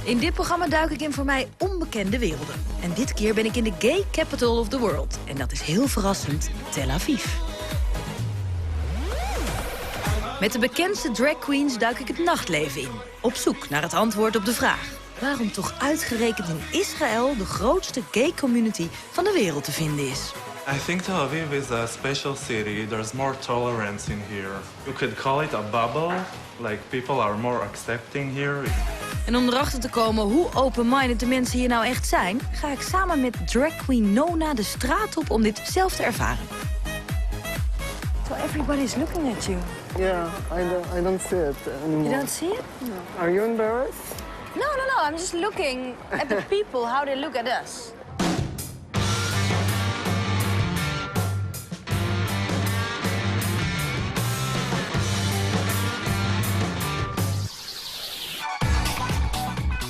In dit programma duik ik in voor mij onbekende werelden. En dit keer ben ik in de gay capital of the world. En dat is heel verrassend, Tel Aviv. Met de bekendste drag queens duik ik het nachtleven in. Op zoek naar het antwoord op de vraag: waarom toch uitgerekend in Israël de grootste gay community van de wereld te vinden is? I think Tel Aviv is a special city. There's more tolerance in here. You could call it a bubble. Like, people are more accepting here. En om erachter te komen hoe open-minded de mensen hier nou echt zijn, ga ik samen met drag queen Nona de straat op om dit zelf te ervaren. So everybody's looking at you. Yeah, I don't see it anymore. You don't see it? No. Are you embarrassed? No. I'm just looking at the people, how they look at us.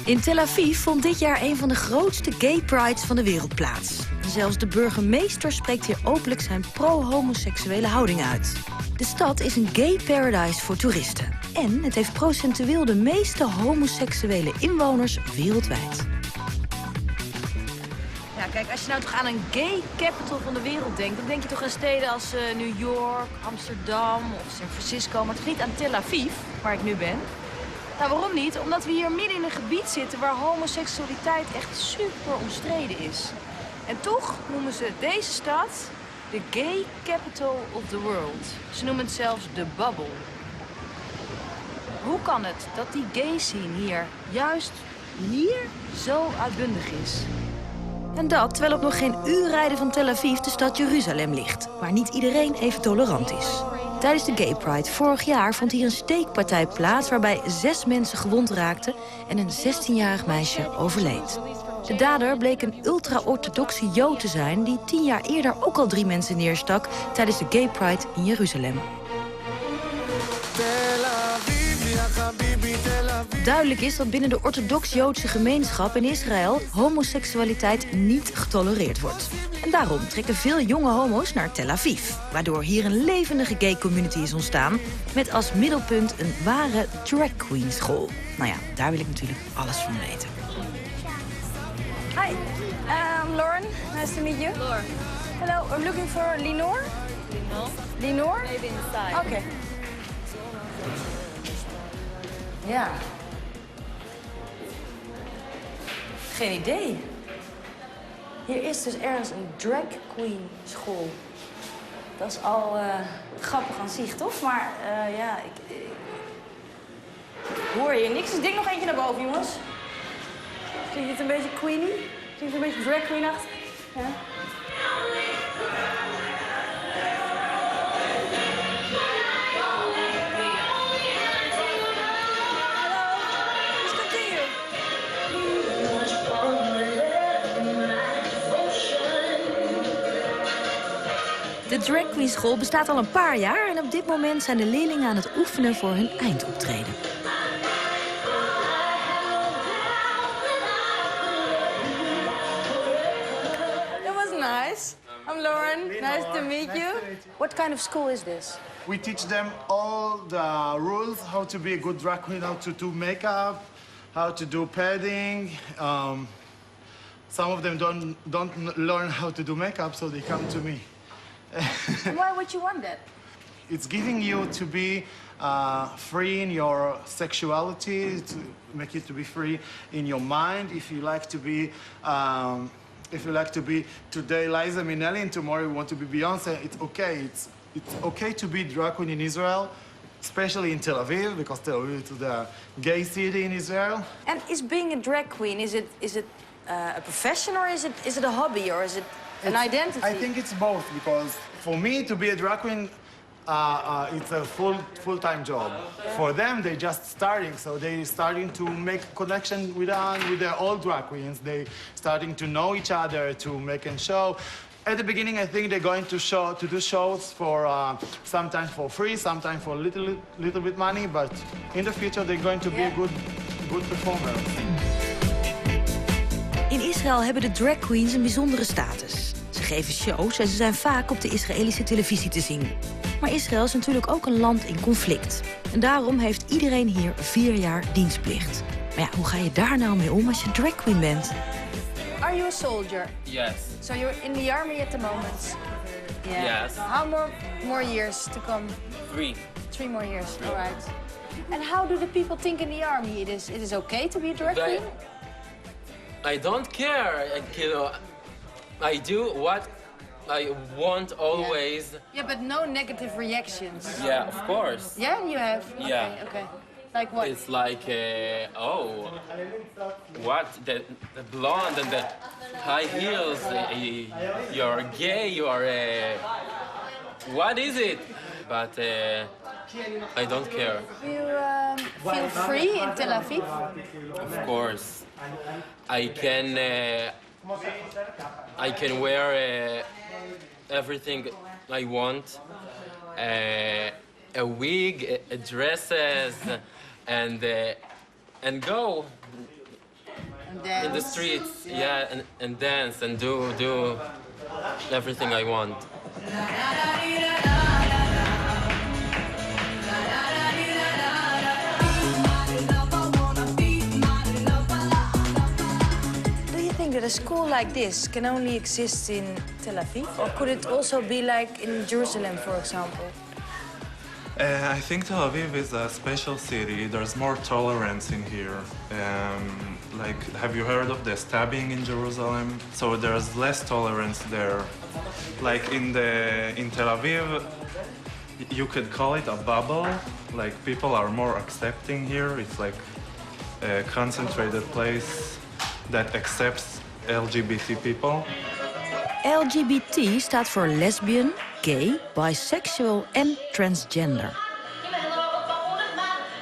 In Tel Aviv vond dit jaar een van de grootste gay prides van de wereld plaats. Zelfs de burgemeester spreekt hier openlijk zijn pro-homoseksuele houding uit. De stad is een gay paradise voor toeristen. En het heeft procentueel de meeste homoseksuele inwoners wereldwijd. Ja, kijk, als je nou toch aan een gay capital van de wereld denkt, dan denk je toch aan steden als New York, Amsterdam of San Francisco, maar toch niet aan Tel Aviv, waar ik nu ben. Nou, waarom niet? Omdat we hier midden in een gebied zitten waar homoseksualiteit echt super omstreden is. En toch noemen ze deze stad de gay capital of the world. Ze noemen het zelfs de bubble. Hoe kan het dat die gay scene hier, juist hier, zo uitbundig is? En dat terwijl op nog geen uur rijden van Tel Aviv de stad Jeruzalem ligt, waar niet iedereen even tolerant is. Tijdens de Gay Pride vorig jaar vond hier een steekpartij plaats waarbij 6 mensen gewond raakten en een 16-jarig meisje overleed. De dader bleek een ultra-orthodoxe Jood te zijn die 10 jaar eerder ook al 3 mensen neerstak tijdens de Gay Pride in Jeruzalem. Duidelijk is dat binnen de orthodox-Joodse gemeenschap in Israël homoseksualiteit niet getolereerd wordt. En daarom trekken veel jonge homo's naar Tel Aviv, waardoor hier een levendige gay community is ontstaan, met als middelpunt een ware drag queen school. Nou ja, daar wil ik natuurlijk alles van weten. Hi, I'm Lauren. Nice to meet you. Lauren. Hello, I'm looking for Leinor. Leinor? Maybe inside. Okay. Ja. Geen idee. Hier is dus ergens een drag queen school. Dat is al grappig aan zich, toch? Maar ja, ik hoor hier niks. Dus ik denk nog eentje naar boven, jongens. Klinkt het een beetje queenie? Klinkt het een beetje drag queen-achtig? Ja. De drag queen school bestaat al een paar jaar en op dit moment zijn de leerlingen aan het oefenen voor hun eindoptreden. That was nice. I'm Lauren. Nice to meet you. What kind of school is this? We teach them all the rules, how to be a good drag queen, how to do makeup, how to do padding. Some of them don't learn how to do makeup, so they come to me. Why would you want that? It's giving you to be free in your sexuality, to make you to be free in your mind. If you like to be today Liza Minnelli and tomorrow you want to be Beyonce, it's okay. It's okay to be drag queen in Israel, especially in Tel Aviv, because Tel Aviv is the gay city in Israel. And is being a drag queen, is it a profession or is it a hobby or is it an identity? I think it's both, because for me to be a drag queen, it's a full-time job. For them, they're just starting, so they're starting to make connection with their old drag queens. They're starting to know each other, to make a show. At the beginning, I think they're going to do shows for sometimes for free, sometimes for little bit money, but in the future, they're going to be a good performer. In Israël hebben de drag queens een bijzondere status. Ze geven shows en ze zijn vaak op de Israëlische televisie te zien. Maar Israël is natuurlijk ook een land in conflict. En daarom heeft iedereen hier 4 jaar dienstplicht. Maar ja, hoe ga je daar nou mee om als je drag queen bent? Are you a soldier? Yes. So you're in the army at the moment? Yeah. Yes. How more years to come? 3. 3 more years, all right. And how do the people think in the army? It is okay to be a drag queen? I don't care. I do what I want always. Yeah, but no negative reactions. Yeah, of course. Yeah, you have? Yeah. Okay. Like what? It's like, what? The blonde and the high heels. You're gay, you are what is it? But I don't care. You feel free in Tel Aviv? Of course. I can wear everything I want. A wig, dresses, and go in the streets, yeah, and dance and do everything I want. That a school like this can only exist in Tel Aviv, or could it also be like in Jerusalem, for example? I think Tel Aviv is a special city. There's more tolerance in here. Have you heard of the stabbing in Jerusalem? So there's less tolerance there. Like in Tel Aviv, you could call it a bubble. Like people are more accepting here. It's like a concentrated place that accepts LGBT people. LGBT staat voor lesbian, gay, bisexual en transgender.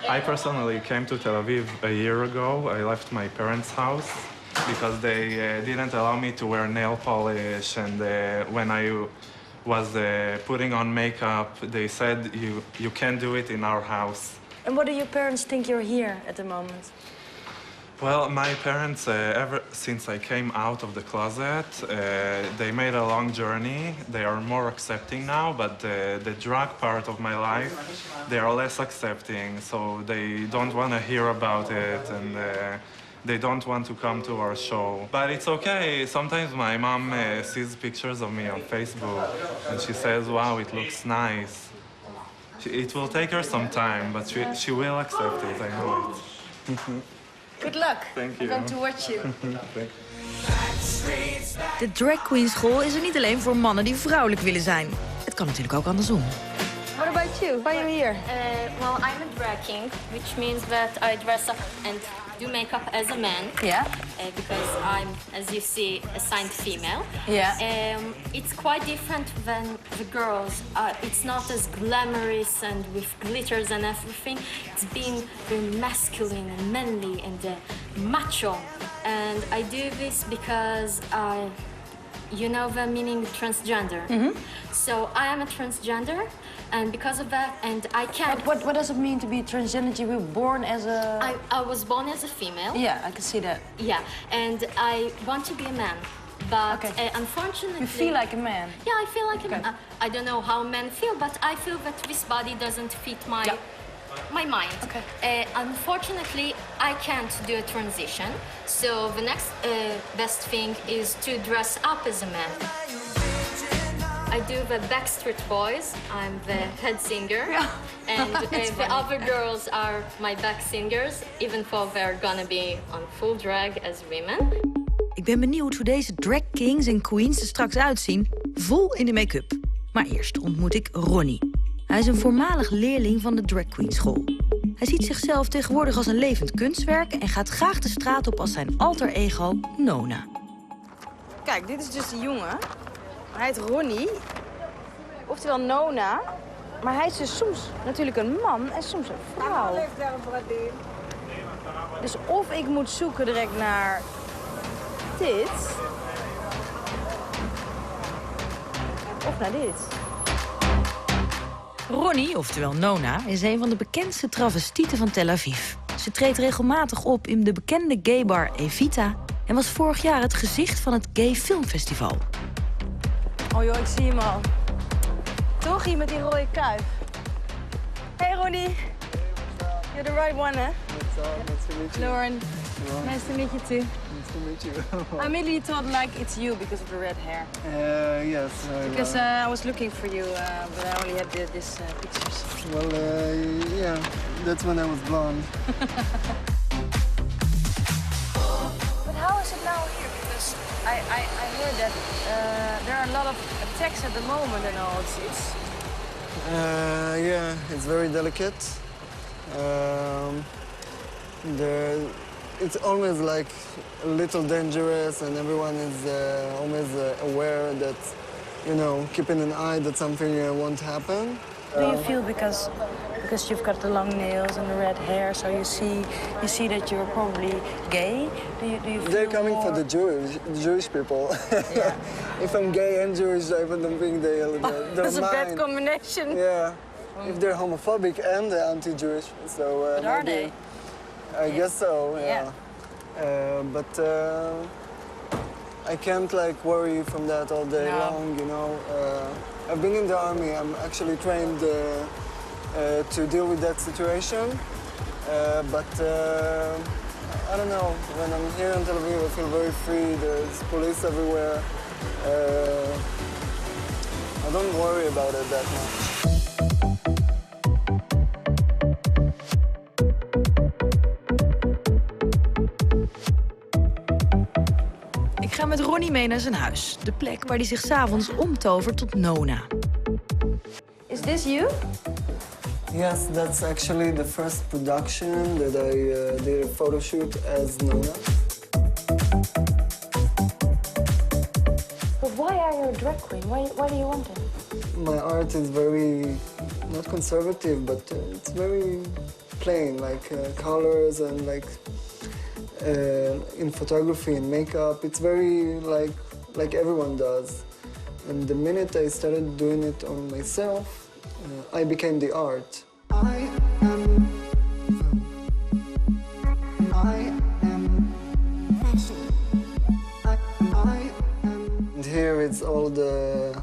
I personally came to Tel Aviv a year ago. I left my parents' house because they didn't allow me to wear nail polish, and when I was putting on makeup, they said you can't do it in our house. And what do your parents think you're here at the moment? Well, my parents, ever since I came out of the closet, they made a long journey. They are more accepting now, but the drag part of my life, they are less accepting. So they don't want to hear about it, and they don't want to come to our show. But it's okay. Sometimes my mom sees pictures of me on Facebook, and she says, wow, it looks nice. It will take her some time, but she will accept it, I know it. Good luck. Thank you. I'm going to watch you. De drag queen school is er niet alleen voor mannen die vrouwelijk willen zijn. Het kan natuurlijk ook andersom. What about you? Why are you here? Well, I'm a drag king, which means that I dress up and do makeup as a man. Yeah. Because I'm, as you see, assigned female. Yeah. It's quite different than the girls. It's not as glamorous and with glitters and everything. It's being very masculine and manly and macho. And I do this because you know the meaning transgender. Mm-hmm. So I am a transgender, and because of that, and I can't. What does it mean to be transgender? You were born as a... I was born as a female. Yeah, I can see that. Yeah, and I want to be a man. But okay. Unfortunately... You feel like a man? Yeah, I feel like a man. I don't know how men feel, but I feel that this body doesn't fit my mind. Okay. Unfortunately, I can't do a transition. So the next best thing is to dress up as a man. I do the Backstreet Boys. I'm the head singer. Yeah. And the other girls are my back singers, even though they're gonna be on full drag as women. Ik ben benieuwd hoe deze drag kings en queens er straks uitzien, vol in de make-up. Maar eerst ontmoet ik Ronnie. Hij is een voormalig leerling van de drag queen school. Hij ziet zichzelf tegenwoordig als een levend kunstwerk en gaat graag de straat op als zijn alter ego Nona. Kijk, dit is dus de jongen. Hij heet Ronnie, oftewel Nona. Maar hij is dus soms natuurlijk een man en soms een vrouw. Dus of ik moet zoeken direct naar dit, of naar dit. Ronnie, oftewel Nona, is een van de bekendste travestieten van Tel Aviv. Ze treedt regelmatig op in de bekende gaybar Evita en was vorig jaar het gezicht van het Gay Filmfestival. Oh joh, ik zie hem al. Toch, hier met die rode kuif. Hey Ronnie. You're the right one, hè? So, nice to meet you. Lauren, nice to meet you too. Nice to meet you. I immediately thought like it's you because of the red hair. Yes. Because I was looking for you, but I only had these pictures. Well, yeah, that's when I was blonde. But how is it now here? Because I heard that there are a lot of attacks at the moment and all. Yeah, it's very delicate. It's always like a little dangerous, and everyone is always aware that, you know, keeping an eye that something won't happen. Do you feel because you've got the long nails and the red hair, so you see that you're probably gay? Do you feel They're coming more... for the Jewish people. Yeah. If I'm gay and Jewish, I don't think they'll That's a mind. bad combination. Yeah, if they're homophobic and they're anti-Jewish, so But are maybe- they? I guess so. Yeah. But I can't like worry from that all day long. You know, I've been in the army. I'm actually trained to deal with that situation. But I don't know. When I'm here in Tel Aviv, I feel very free. There's police everywhere. I don't worry about it that much. Ik ga met Ronnie mee naar zijn huis. De plek waar hij zich 's avonds omtovert tot Nona. Is this you? Yes, that's actually the first production that I did a photo shoot as Nona. But why are you a drag queen? Why do you want it? My art is very, not conservative, but it's very plain, like colors and like in photography and makeup. It's very like everyone does. And the minute I started doing it on myself, I became the art. I am fashion. I am. And here it's all the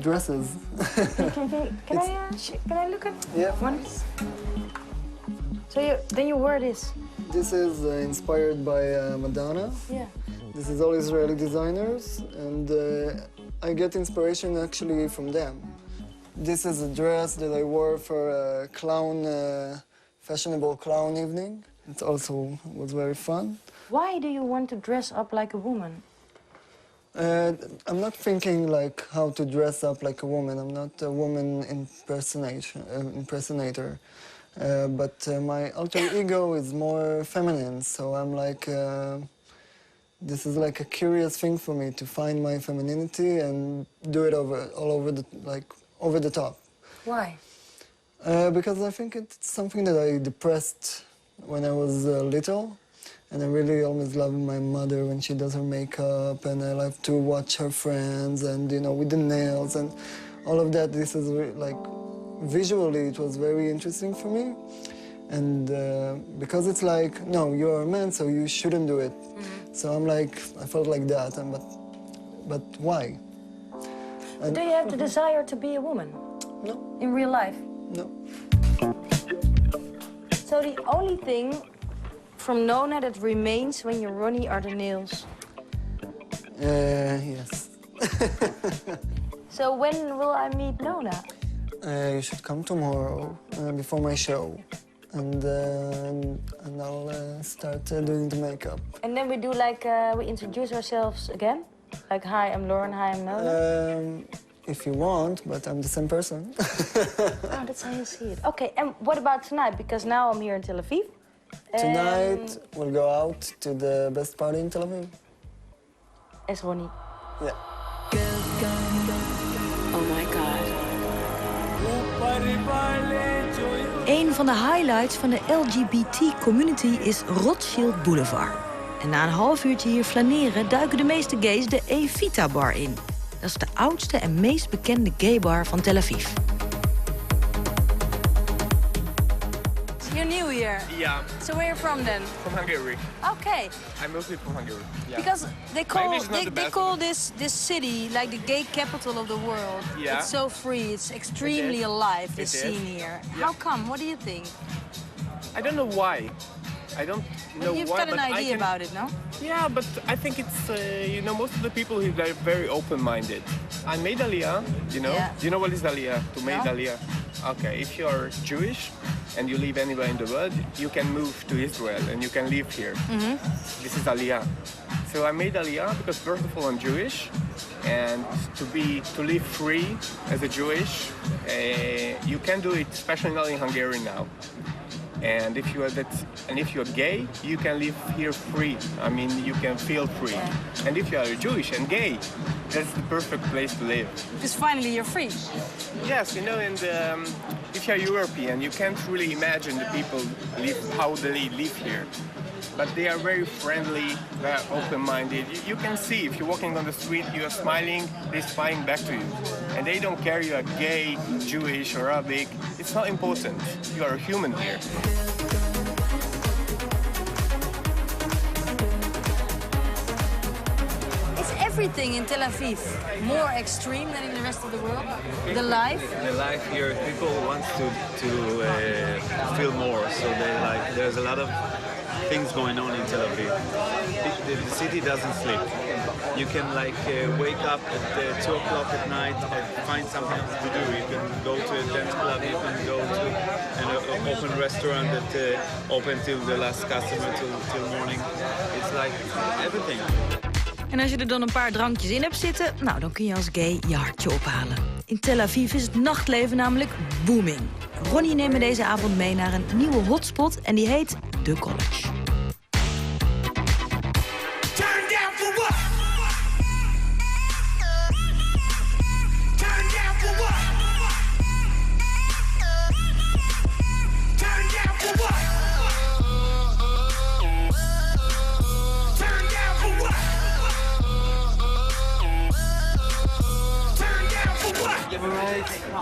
dresses. Can I look at Yeah. one? So then you wear this. This is inspired by Madonna. Yeah. This is all Israeli designers, and I get inspiration actually from them. This is a dress that I wore for a clown, fashionable clown evening. It also was very fun. Why do you want to dress up like a woman? I'm not thinking like how to dress up like a woman. I'm not a woman impersonator. But my alter ego is more feminine, so I'm like, this is like a curious thing for me to find my femininity and do it over the top. Why? Because I think it's something that I depressed when I was little, and I really always loved my mother when she does her makeup, and I like to watch her friends, and you know, with the nails and all of that. This is like. Visually, it was very interesting for me, and because it's like, no, you're a man, so you shouldn't do it. So I'm like, I felt like that, but why? And Do you have the desire to be a woman? No. In real life? No. So the only thing from Nona that remains when you're Ronnie are the nails. Yes. So when will I meet Nona? You should come tomorrow before my show, and I'll start doing the makeup. And then we do like, we introduce ourselves again? Like, hi, I'm Lauren, hi, I'm Nona? If you want, but I'm the same person. Oh, that's how you see it. Okay, and what about tonight? Because now I'm here in Tel Aviv. Tonight, we'll go out to the best party in Tel Aviv. As Ronnie. Yeah. Oh my god. Een van de highlights van de LGBT-community is Rothschild Boulevard. En na een half uurtje hier flaneren duiken de meeste gays de Evita-bar in. Dat is de oudste en meest bekende gaybar van Tel Aviv. You're new here? Yeah, So where are you from then? from Hungary. Okay, I'm mostly from Hungary. Yeah. because they English is not the they best. call this city like the gay capital of the world. Yeah. It's so free. It's extremely It is. alive. The It is. scene here. Yeah. How come? What do you think? I don't know why. I don't know You've why, got an but I idea can... about it, no? Yeah, but I think it's, most of the people here, they're very open-minded. I made Aliyah, Yeah. Do you know what is Aliyah? To make No. Aliyah? Okay, if you're Jewish and you live anywhere in the world, you can move to Israel and you can live here. Mm-hmm. This is Aliyah. So I made Aliyah because first of all I'm Jewish, and to live free as a Jewish, you can do it, especially now in Hungary now. And if you're gay, you can live here free. I mean, you can feel free. And if you are Jewish and gay, that's the perfect place to live. Because finally you're free. Yes, and if you're European, you can't really imagine the people how they live here. But they are very friendly, they're open-minded. You can see if you're walking on the street, you are smiling, they're smiling back to you. And they don't care you are gay, Jewish, or Arabic. It's not important. You are a human here. Is everything in Tel Aviv more extreme than in the rest of the world? The life? The life here, people want to feel more, so there's a lot of things going on in Tel Aviv. The city doesn't sleep. You can wake up at 2 o'clock at night and find something else to do. You can go to a dance club, you can go to an open restaurant that open till the last customer till morning. It's like everything. En als je er dan een paar drankjes in hebt zitten, nou, dan kun je als gay je hartje ophalen. In Tel Aviv is het nachtleven namelijk booming. Ronnie neemt me deze avond mee naar een nieuwe hotspot en die heet The College.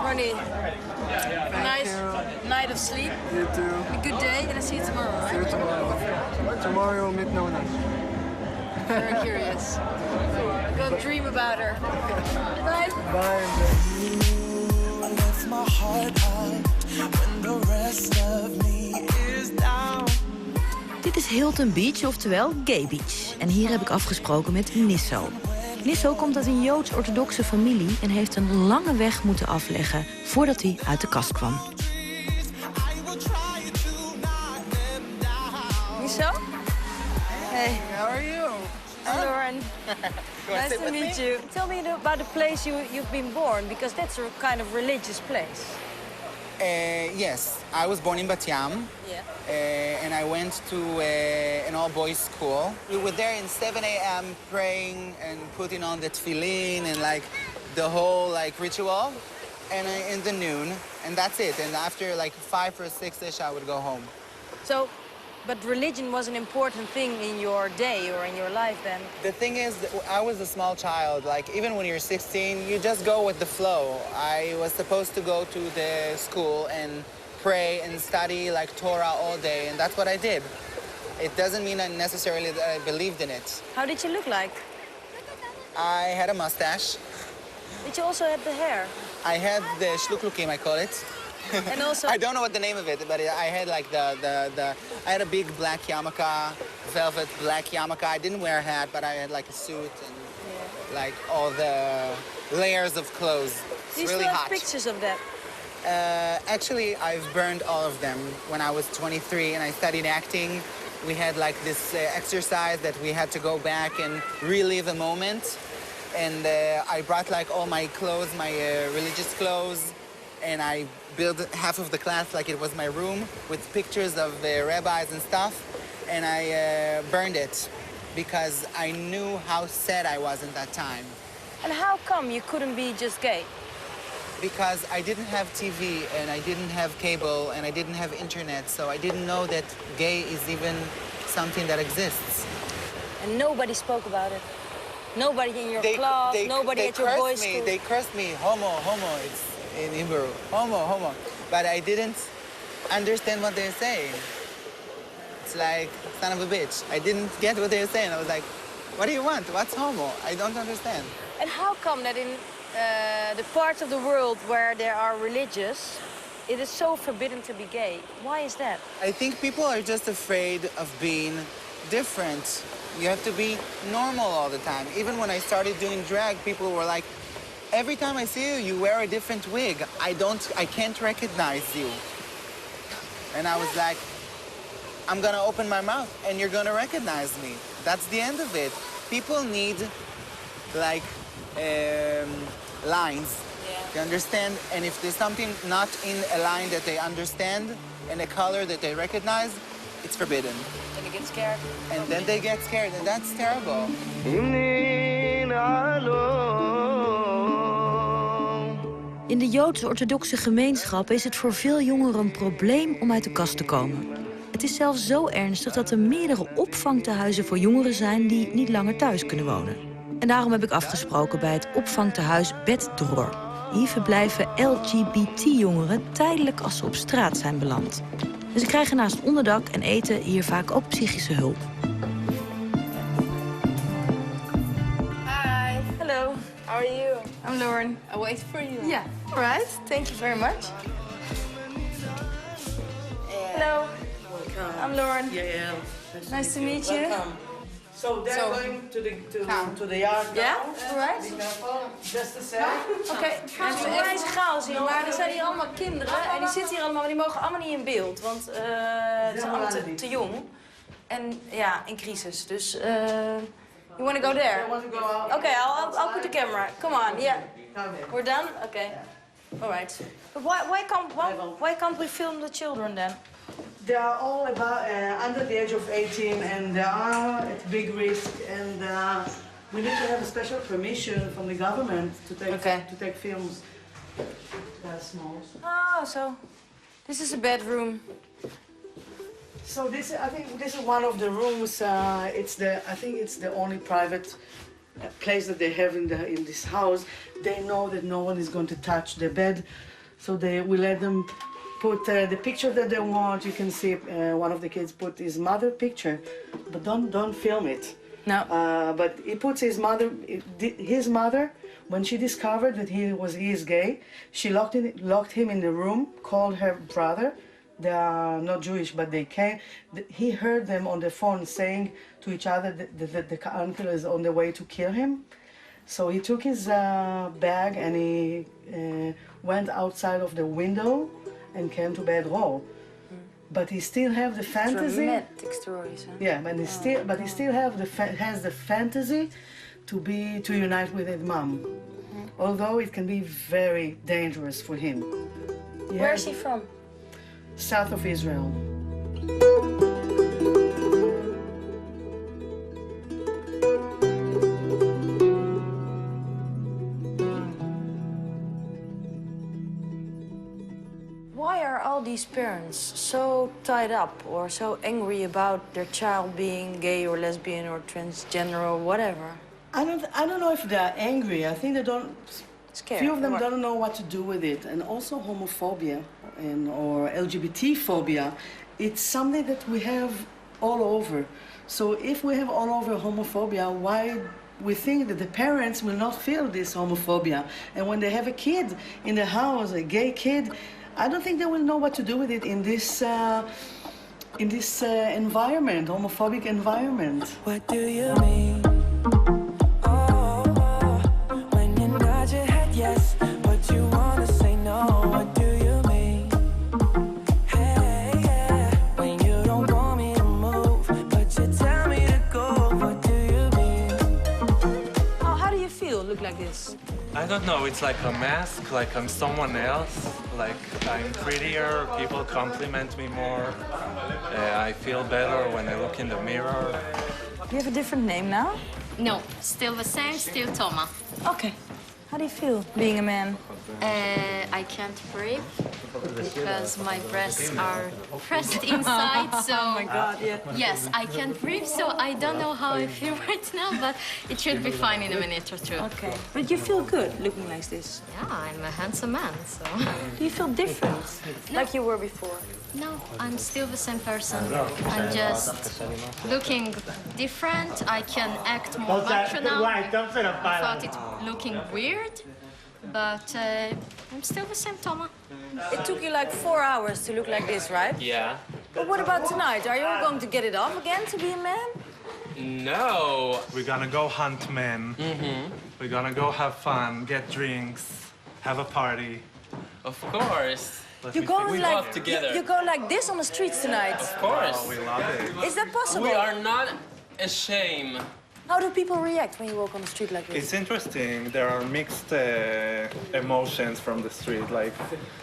Ronnie, nice night of sleep. You too. A good day, and I see you tomorrow, See you right? tomorrow. Tomorrow you'll meet Nona. Very curious. Go dream about her. Good night. Bye. Left my heart out when the rest of me is down. Dit is Hilton Beach, oftewel Gay Beach. En hier heb ik afgesproken met ניסו. ניסו komt uit een Joods-orthodoxe familie en heeft een lange weg moeten afleggen voordat hij uit de kast kwam. ניסו? Hey. How are you? I'm Lorен. Nice sit to with meet me? you. Tell me about the place you've been born, because that's a kind of religious place. Yes, I was born in Bat Yam. Yeah. And I went to an all-boys school. We were there in 7 a.m. praying and putting on the tefillin and the whole ritual. And in the noon, and that's it. And after 5 or 6-ish, I would go home. So, but religion was an important thing in your day or in your life then? The thing is, I was a small child. Even when you're 16, you just go with the flow. I was supposed to go to the school and pray and study Torah all day, and that's what I did. It doesn't mean necessarily that I believed in it. How did you look like? I had a mustache. Did you also have the hair? I had the shluklukim, I call it. And also... I don't know what the name of it, but I had I had a big black yarmulke, velvet black yarmulke. I didn't wear a hat, but I had a suit and all the layers of clothes. It's Do you really still hot. have pictures of that? Actually, I've burned all of them when I was 23 and I studied acting. We had this exercise that we had to go back and relive a moment. And I brought all my clothes, my religious clothes, and I built half of the class like it was my room with pictures of rabbis and stuff. And I burned it because I knew how sad I was in that time. And how come you couldn't be just gay? Because I didn't have TV and I didn't have cable and I didn't have internet, so I didn't know that gay is even something that exists. And nobody spoke about it? Nobody in your class, nobody at your boys' school? They cursed me, homo, it's in Hebrew, homo. But I didn't understand what they're saying. It's son of a bitch. I didn't get what they're saying. I was like, what do you want? What's homo? I don't understand. And how come that in the parts of the world where there are religious, it is so forbidden to be gay. Why is that? I think people are just afraid of being different. You have to be normal all the time. Even when I started doing drag, people were like, every time I see you, you wear a different wig. I can't recognize you. And I was like, I'm gonna open my mouth and you're gonna recognize me. That's the end of it. People need, like, lines. You understand? And if there's something not in a line that they understand and a color that they recognize, it's forbidden. And they get scared. And then they get scared, and that's terrible. In de Joods-orthodoxe gemeenschap is het voor veel jongeren een probleem om uit de kast te komen. Het is zelfs zo ernstig dat er meerdere opvangtehuizen voor jongeren zijn die niet langer thuis kunnen wonen. En daarom heb ik afgesproken bij het opvangtehuis Beddror. Hier verblijven LGBT-jongeren tijdelijk als ze op straat zijn beland. En ze krijgen naast onderdak en eten hier vaak ook psychische hulp. Hi. Hello. How are you? I'm Lauren. I wait for you. Yeah. All right. Thank you very much. Hello. Welcome. I'm Lauren. Yeah. Nice to meet you. Welcome. So they're going to the yard now. Yeah, all right. Be careful. Just a sec. Oké, het is onwijs chaos hier, maar er zijn hier allemaal kinderen en die zitten hier allemaal, maar die mogen allemaal niet in beeld, want het is allemaal te jong. En ja, in crisis, dus you want to go there? I want to go out. Okay, I'll put the camera. Come on, yeah. We're done? Okay. All right. But why can't we film the children then? They are all about under the age of 18 and they are at big risk and we need to have a special permission from the government to take films. They're small. Oh, so this is a bedroom. So I think this is one of the rooms. I think it's the only private place that they have in this house. They know that no one is going to touch the bed, so we let them put the picture that they want. You can see one of the kids put his mother picture, but don't film it. No. But he puts his mother. When she discovered that he is gay, she locked him in the room. Called her brother. They are not Jewish, but they came. He heard them on the phone saying to each other that the uncle is on the way to kill him. So he took his bag and he went outside of the window and came to Beddror. But he still have the fantasy. Dramatic stories. Huh? Yeah, but he still has the fantasy to unite with his mom. Although it can be very dangerous for him. Where is he from? South of Israel. Why are all these parents so tied up or so angry about their child being gay or lesbian or transgender or whatever? I don't know if they're angry. I think they don't. Scared. Few of them don't know what to do with it, and also homophobia or LGBT phobia. It's something that we have all over. So if we have all over homophobia, why we think that the parents will not feel this homophobia? And when they have a kid in the house, a gay kid, I don't think they will know what to do with it in this environment, homophobic environment. What do you mean? When you nod your head yes, but you wanna say no. What do you mean? Hey, yeah. When you don't want me to move, but you tell me to go. What do you mean? Oh, how do you feel? Look like this. I don't know, it's like a mask, like I'm someone else, like I'm prettier, people compliment me more, I feel better when I look in the mirror. You have a different name now? No, still the same, still Toma. Okay. How do you feel being a man? I can't breathe because my breasts are pressed inside, so... Oh my God, yeah. Yes, I can't breathe, so I don't know how I feel right now, but it should be fine in a minute or two. Okay. But you feel good looking like this? Yeah, I'm a handsome man, so... Do you feel different? Like you were before? No, I'm still the same person. I'm just looking different. I can act more macho now. I thought it looking weird, but I'm still the same Toma. It took you like 4 hours to look like this, right? Yeah. But what about tonight? Are you all going to get it off again to be a man? No. We're gonna go hunt men. We're gonna go have fun, get drinks, have a party. Of course. Let You me go think. We like love together. you go like this on the streets tonight. Of course. Oh, we love it. Is that possible? We are not ashamed. How do people react when you walk on the street like this? It's interesting. There are mixed emotions from the street. Like,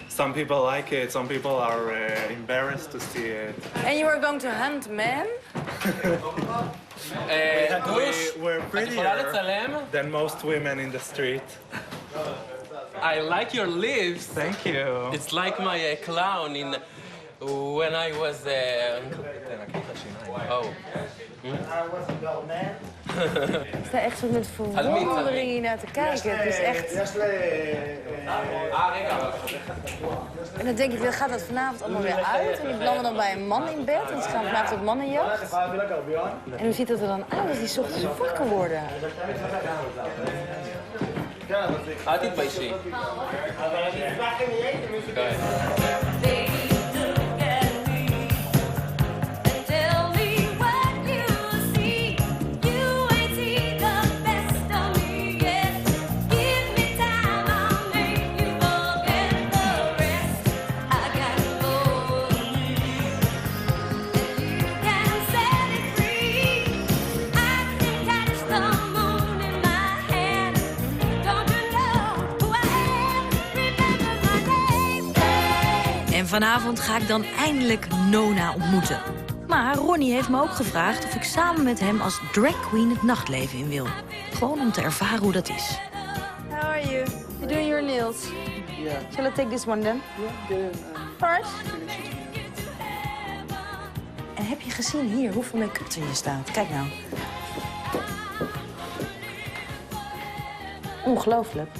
some people like it, some people are embarrassed to see it. And you are going to hunt men? We're prettier than most women in the street. I like your lips. Thank you. It's like my clown in when I was. Oh. Ik sta echt zo met verwondering hier naar te kijken. Het is echt... En dan denk ik, dan gaat dat vanavond allemaal weer uit. En die belanden dan bij een man in bed. Want ze gaan vanavond op mannenjacht. En hoe ziet dat er dan uit als die 's ochtends wakker worden? Add it by she. Go ahead. En vanavond ga ik dan eindelijk Nona ontmoeten. Maar Ronnie heeft me ook gevraagd of ik samen met hem als drag queen het nachtleven in wil. Gewoon om te ervaren hoe dat is. How are you? You doing your nails? Yeah. Shall I take this one then? Yeah, Alright. En heb je gezien hier hoeveel make-up er hier staat? Kijk nou. Ongelooflijk.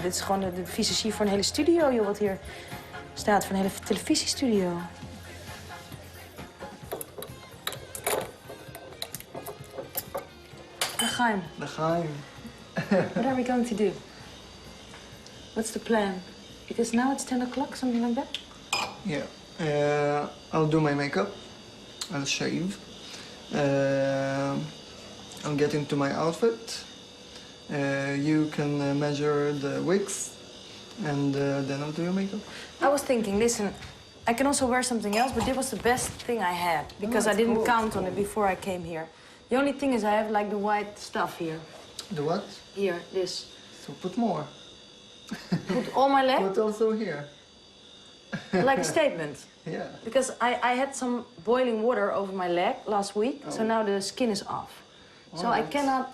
Dit is gewoon de visagie voor een hele studio, joh, wat hier staat, voor een hele televisiestudio. Geheim. The geheim. What are we going to do? What's the plan? Because now it's 10 o'clock, something like that? Yeah. I'll do my makeup. I'll shave. I'll get into my outfit. You can measure the wigs, and then I'll do your makeup. I was thinking, listen, I can also wear something else, but this was the best thing I had, because I didn't count on it before I came here. The only thing is I have like the white stuff here. The what? Here, this. So put more. Put all my leg? Put also here. Like a statement. Yeah. Because I had some boiling water over my leg last week, so now the skin is off. So I cannot,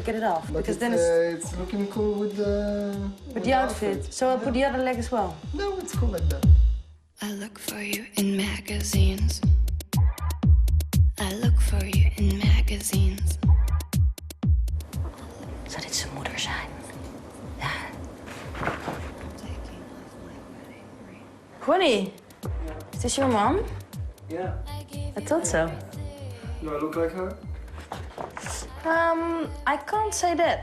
get it off, But because it's, then it's looking cool with the outfit. So I'll put the other leg as well. No, it's cool like that. I look for you in magazines. I look for you in magazines. Zou dit zijn moeder zijn? Ja. Ronnie, is this your mom? Yeah. I thought so. Do I look like her? I can't say that.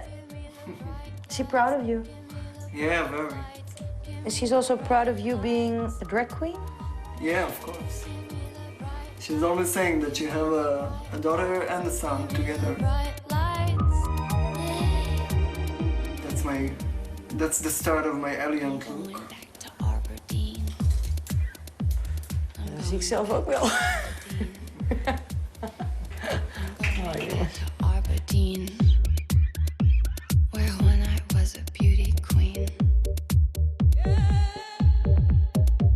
Is she proud of you? Yeah, very. And she's also proud of you being a drag queen? Yeah, of course. She's always saying that you have a daughter and a son together. That's the start of my alien look. Dat zie ik zelf ook wel. Where when I was a beauty queen,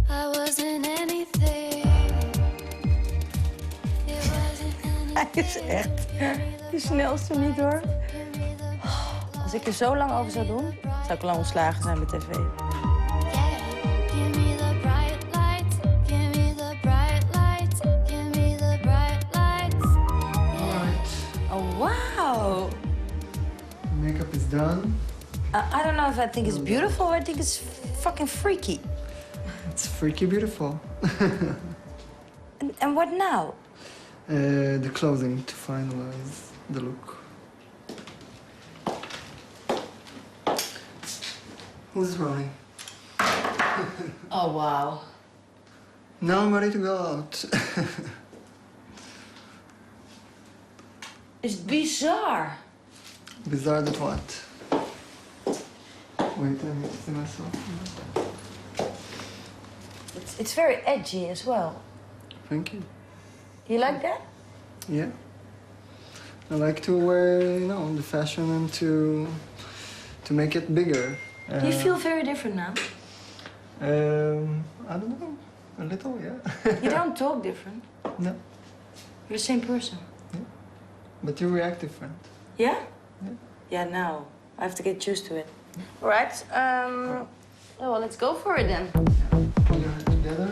I wasn't anything. Hij is echt de snelste niet, hoor. Als ik er zo lang over zou doen, zou ik lang ontslagen zijn met tv. Oh, wow. Makeup is done. I don't know if I think it's beautiful or I think it's fucking freaky. It's freaky beautiful. And what now? The clothing to finalize the look. Who's Ronnie? Oh, wow. Now I'm ready to go out. It's bizar. Bizarre that what? Wait, let me see myself. It's very edgy as well. Thank you. You like that? Yeah. I like to wear, you know, the fashion and to make it bigger. Do you feel very different now? I don't know. A little, yeah. You don't talk different. No. You're the same person. Yeah. But you react different. Yeah? Yeah. Yeah, now. I have to get used to it. All right. Oh, well, let's go for it then. Put your hands together.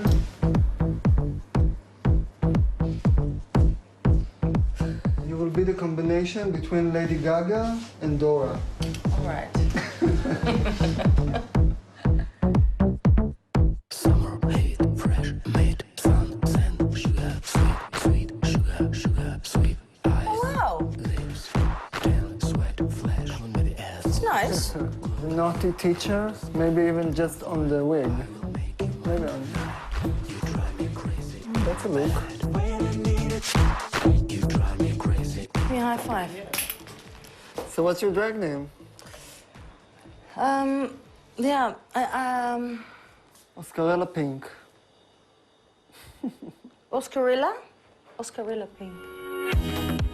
You will be the combination between Lady Gaga and Dora. All right. Summer, heat, fresh, made, sun, sand, sugar, sweet, sugar, sweet, eyes, Oh, wow. lips, tan, sweat, flesh, maybe ass. It's nice. The naughty teacher, maybe even just on the wig. Maybe on. That's a look. You drive me crazy. Give me a high five. So what's your drag name? Yeah, Oscarella Pink. Oscarilla? Oscarilla Pink.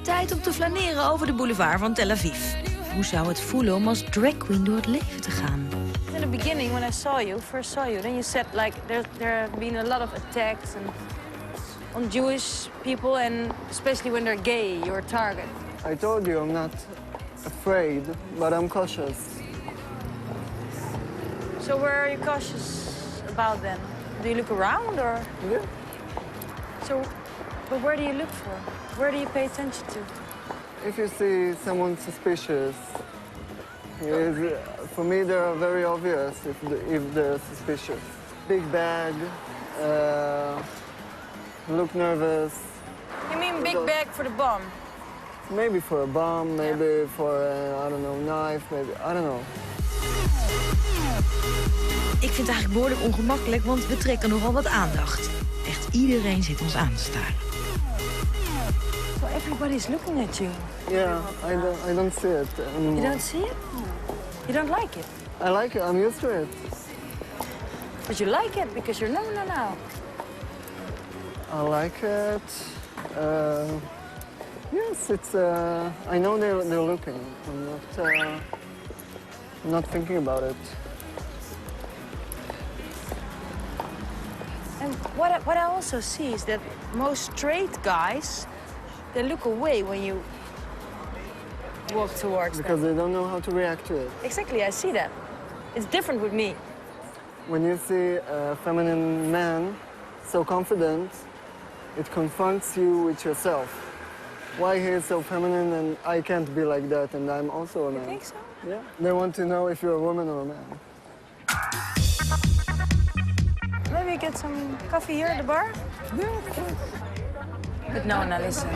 Tijd om te flaneren over de boulevard van Tel Aviv. Hoe zou het voelen om als drag queen door het leven te gaan? In the beginning, when I first saw you, then you said like there have been a lot of attacks on Jewish people, and especially when they're gay, you're a target. I told you I'm not afraid, but I'm cautious. So where are you cautious about then? Do you look around or? Yeah. So, but where do you look for? Where do you pay attention to? If you see someone suspicious, for me they are very obvious if they're suspicious. Big bag, look nervous. You mean big bag for the bomb? Maybe for a bomb, maybe for I don't know, knife, maybe, I don't know. Ik vind het eigenlijk behoorlijk ongemakkelijk, want we trekken nogal wat aandacht. Echt iedereen zit ons aan te staren. So everybody's looking at you. Yeah, I don't see it anymore. You don't see it? You don't like it? I like it, I'm used to it. But you like it because you're Nona now. I like it. Yes, it's. I know they're looking. I'm not thinking about it. And what I also see is that most straight guys, they look away when you walk towards Because them. they don't know how to react to it. Exactly, I see that. It's different with me. When you see a feminine man so confident, it confronts you with yourself. Why he is so feminine and I can't be like that and I'm also a man. You think so? Yeah. They want to know if you're a woman or a man. Maybe get some coffee here at the bar? Yeah. But Nona, listen.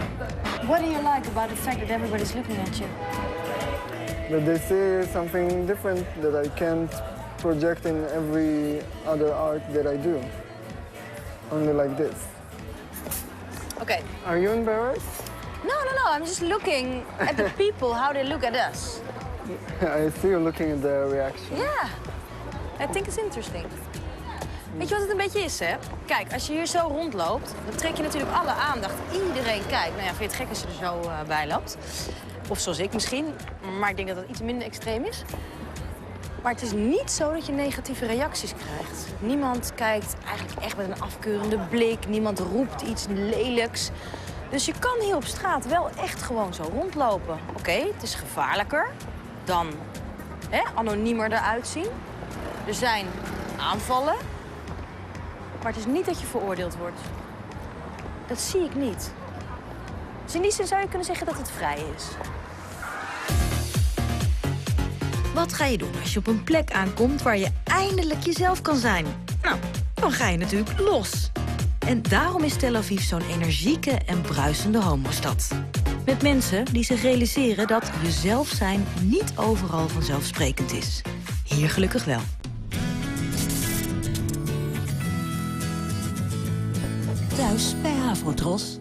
What do you like about the fact that everybody's looking at you? That they see something different that I can't project in every other art that I do. Only like this. Okay. Are you embarrassed? No, I'm just looking at the people, how they look at us. I see you looking at their reaction. Yeah, I think it's interesting. Weet je wat het een beetje is, hè? Kijk, als je hier zo rondloopt, dan trek je natuurlijk alle aandacht. Iedereen kijkt. Nou ja, vind je het gek als je er zo bij loopt? Of zoals ik misschien, maar ik denk dat dat iets minder extreem is. Maar het is niet zo dat je negatieve reacties krijgt. Niemand kijkt eigenlijk echt met een afkeurende blik. Niemand roept iets lelijks. Dus je kan hier op straat wel echt gewoon zo rondlopen. Oké, het is gevaarlijker dan anoniemer eruit zien. Er zijn aanvallen. Maar het is niet dat je veroordeeld wordt. Dat zie ik niet. Dus in die zin zou je kunnen zeggen dat het vrij is. Wat ga je doen als je op een plek aankomt waar je eindelijk jezelf kan zijn? Nou, dan ga je natuurlijk los. En daarom is Tel Aviv zo'n energieke en bruisende homostad. Met mensen die zich realiseren dat jezelf zijn niet overal vanzelfsprekend is. Hier gelukkig wel. nieuws bij Afrotros.